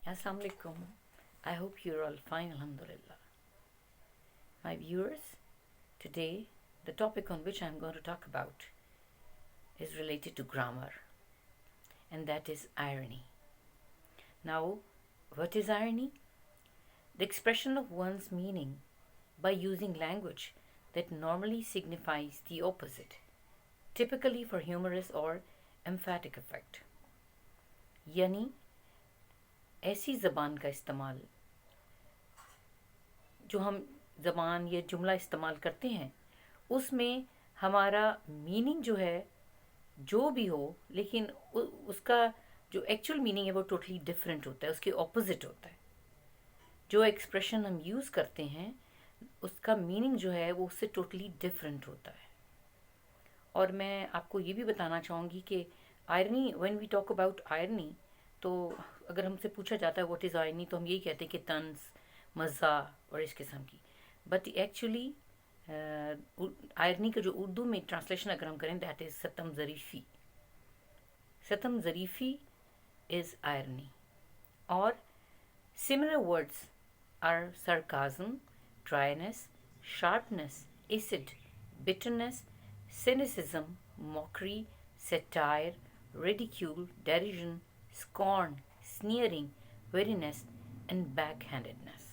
Assalamu alaikum. I hope you're all fine, alhamdulillah. My viewers, today the topic on which I'm going to talk about is related to grammar, and that is irony. Now, what is irony? The expression of one's meaning by using language that normally signifies the opposite, typically for humorous or emphatic effect. यानी ऐसी ज़बान का इस्तेमाल जो हम ज़बान या जुमला इस्तेमाल करते हैं उसमें हमारा मीनिंग जो है जो भी हो, लेकिन उसका जो एक्चुअल मीनिंग है वो टोटली डिफरेंट होता है, उसके ऑपोजिट होता है. जो एक्सप्रेशन हम यूज़ करते हैं उसका मीनिंग जो है वो उससे टोटली डिफरेंट होता है. और मैं आपको ये भी बताना चाहूँगी कि irony, when we talk about irony, तो अगर हमसे पूछा जाता है व्हाट इज़ आयरनी तो हम यही कहते हैं कि तंज, मज़ा और इस किस्म की. बट एक्चुअली आयरनी का जो उर्दू में ट्रांसलेशन अगर हम करें दैट इज़ सतम ज़रीफ़ी. सतम ज़रीफ़ी इज़ आयरनी. और similar words are sarcasm, dryness, sharpness, acid, bitterness, cynicism, mockery, satire, ridicule, derision, scorn, sneering, weariness, and backhandedness.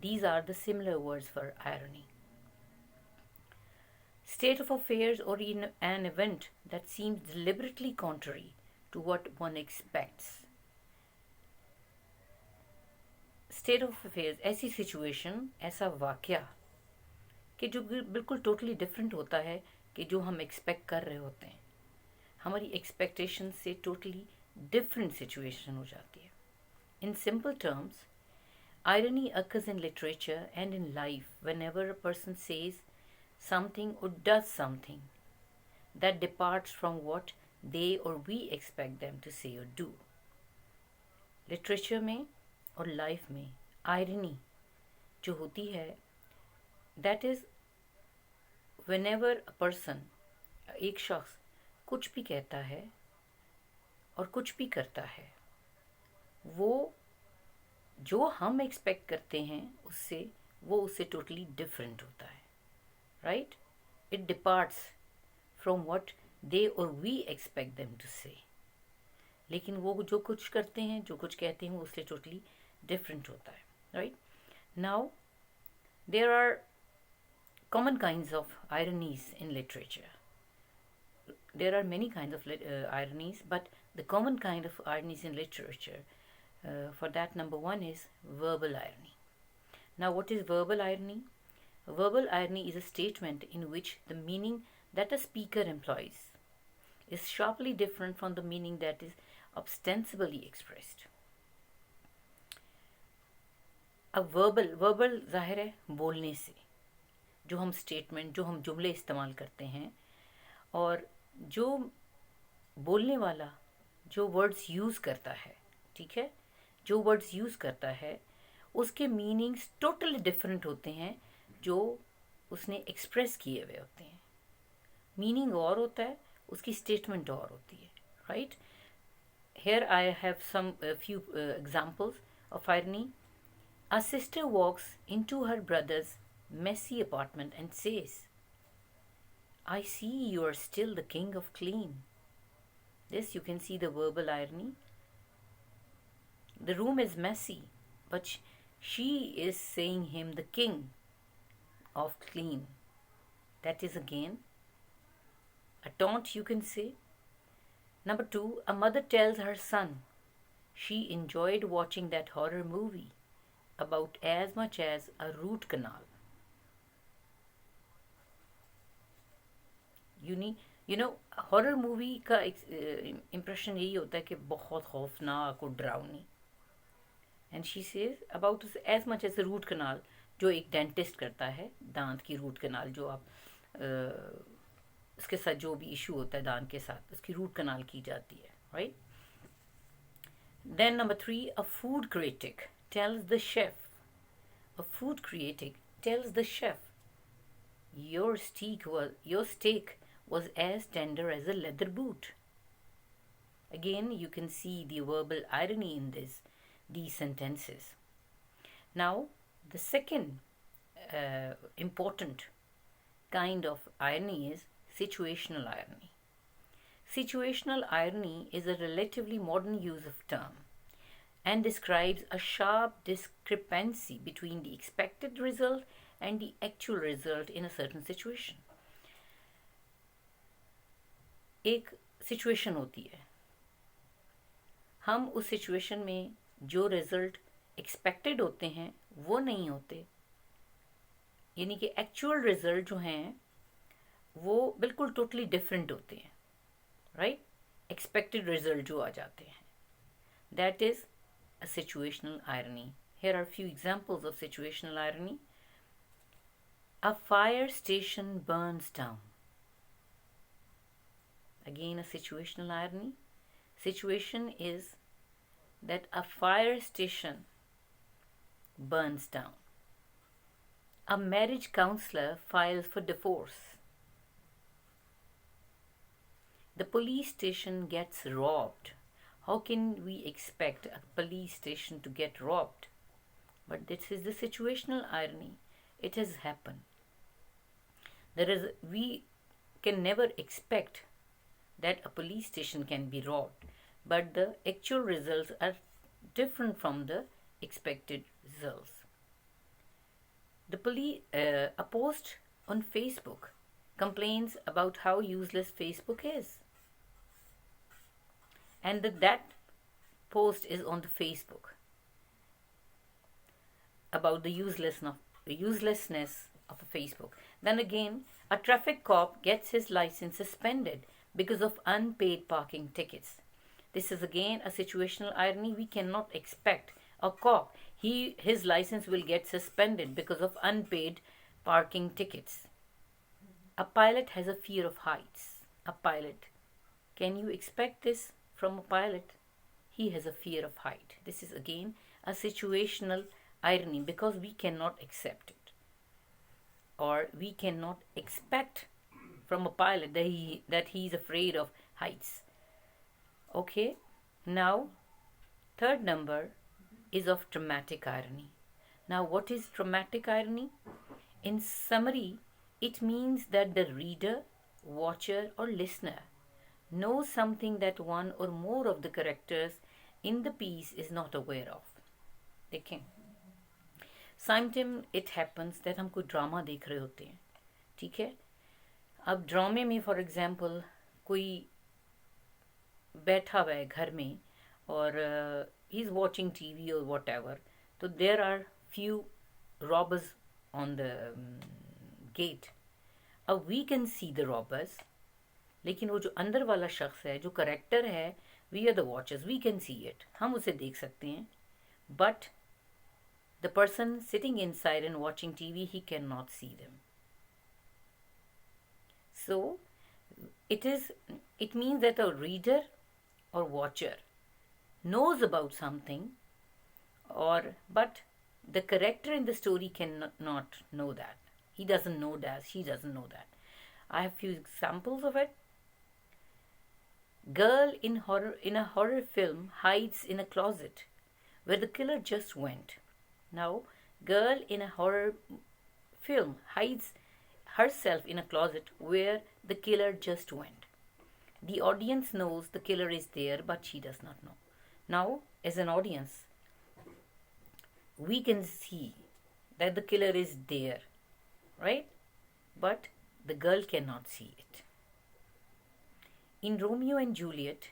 These are the similar words for irony. State of affairs or in an event that seems deliberately contrary to what one expects. State of affairs, ऐसी situation, ऐसा वाक़या कि जो बिल्कुल totally different होता है कि जो हम एक्सपेक्ट कर रहे होते हैं. हमारी एक्सपेक्टेशन से टोटली different situation हो जाती है. In simple terms, irony occurs in literature and in life whenever a person says something or does something that departs from what they or we expect them to say or do. Literature में और life में irony जो होती है that is whenever a person, एक शख्स कुछ भी कहता है और कुछ भी करता है, वो जो हम एक्सपेक्ट करते हैं उससे वो उससे टोटली डिफरेंट होता है. Right? It departs from what they और वी एक्सपेक्ट देम टू से. लेकिन वो जो कुछ करते हैं, जो कुछ कहते हैं, वो उससे टोटली डिफरेंट होता है. Right? Now there are common kinds of ironies in literature. There are many kinds of ironies, but the common kind of ironies in literature, for that, number one is verbal irony. Now, what is verbal irony? Verbal irony is a statement in which the meaning that a speaker employs is sharply different from the meaning that is ostensibly expressed. अब verbal जाहिर है बोलने से, जो हम statement, जो हम जुमले इस्तेमाल करते हैं, और जो बोलने वाला जो वर्ड्स यूज़ करता है, ठीक है, जो वर्ड्स यूज़ करता है उसके मीनिंग्स टोटली डिफरेंट होते हैं जो उसने एक्सप्रेस किए हुए होते हैं. मीनिंग और होता है, उसकी स्टेटमेंट और होती है. Right? Here I have some few examples of irony. A sister walks into her brother's messy apartment and says, I see you are still the king of clean. This you can see the verbal irony. The room is messy, but she is saying him the king of clean. That is again a taunt, you can say. Number two, a mother tells her son she enjoyed watching that horror movie about as much as a root canal. You know horror movie का impression यही होता है कि बहुत खौफनाक और डरावनी. And she says about as much as root canal, जो एक डेंटिस्ट करता है, दांत की रूट कनाल, जो आप उसके साथ जो भी इशू होता है दांत के साथ, उसकी रूट कनाल की जाती है. Right? Then number three, a food critic tells the chef, a food critic tells the chef, your steak was as tender as a leather boot. Again, you can see the verbal irony in this. these sentences. Now, the second important kind of irony is situational irony. Situational irony is a relatively modern use of term and describes a sharp discrepancy between the expected result and the actual result in a certain situation. एक situation होती है, हम उस situation में जो result expected होते हैं वो नहीं होते, यानी कि एक्चुअल रिजल्ट जो हैं वो बिल्कुल टोटली डिफरेंट होते हैं, राइट? एक्सपेक्टेड रिजल्ट जो आ जाते हैं, that is a situational irony. Here are a few examples of situational irony. A fire station burns down. Again, a situational irony. Situation is that a fire station burns down. A marriage counselor files for divorce. The police station gets robbed. How can we expect a police station to get robbed? But this is the situational irony. It has happened. We can never expect that a police station can be robbed, but the actual results are different from the expected results. A post on Facebook complains about how useless Facebook is. And that post is on the Facebook about the uselessness of a Facebook. Then again, a traffic cop gets his license suspended because of unpaid parking tickets. This is again a situational irony. We cannot expect a cop, his license will get suspended because of unpaid parking tickets. A pilot has a fear of heights. A pilot. Can you expect this from a pilot? He has a fear of height. This is again a situational irony because we cannot accept it, or we cannot expect from a pilot that he is afraid of heights. Okay, now third number is of dramatic irony. Now, what is dramatic irony? In summary, it means that the reader, watcher, or listener know something that one or more of the characters in the piece is not aware of. देखें, sometimes it happens that हम कोई drama देख रहे होते हैं, ठीक है? अब ड्रामे में फॉर एग्जाम्पल कोई बैठा हुआ है घर में और ही इज़ वॉचिंग टीवी और वॉट एवर, तो there are few robbers on the gate. अब we can see the robbers, लेकिन वो जो अंदर वाला शख्स है, जो करेक्टर है, we are the watchers, we can see it, हम उसे देख सकते हैं. But the person sitting inside and watching TV, he can not see them. So it means that a reader or watcher knows about something, but the character in the story cannot know that. He doesn't know that, she doesn't know that. I have few examples of it. Girl in a horror film hides in a closet where the killer just went. Now, girl in a horror film hides herself in a closet where the killer just went. The audience knows the killer is there, but she does not know. Now, as an audience, we can see that the killer is there, right? But the girl cannot see it. In Romeo and Juliet,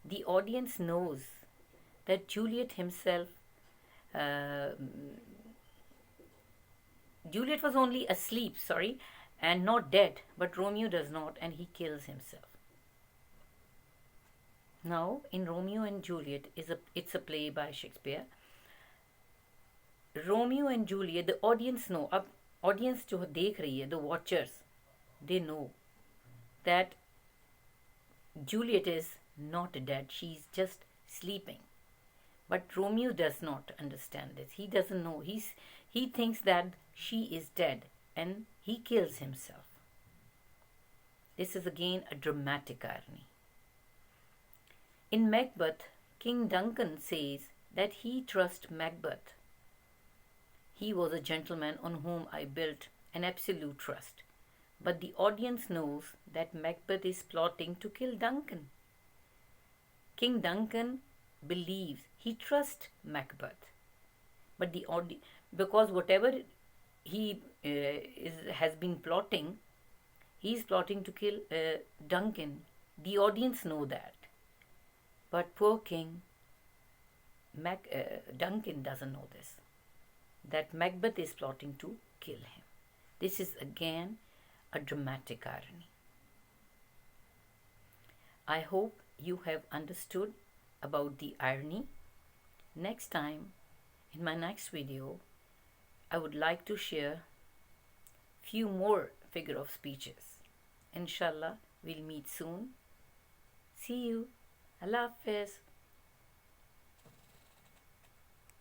the audience knows that Juliet was only asleep, and not dead, but Romeo does not, and he kills himself. Now, in Romeo and Juliet, it's a play by Shakespeare. Romeo and Juliet, the audience know, अब audience जो देख रही है, the watchers, they know that Juliet is not dead, she's just sleeping. But Romeo does not understand this. He doesn't know. He thinks that she is dead, and he kills himself. This is again a dramatic irony. In Macbeth, King Duncan says that he trusts Macbeth. He was a gentleman on whom I built an absolute trust. But the audience knows that Macbeth is plotting to kill Duncan. King Duncan believes he trusts Macbeth, but because whatever he has been plotting, he is plotting to kill Duncan. The audience know that, but poor King Duncan doesn't know this. That Macbeth is plotting to kill him. This is again a dramatic irony. I hope you have understood about the irony. Next time, in my next video, I would like to share few more figure of speeches. Inshallah, we'll meet soon. See you. Allah Hafiz.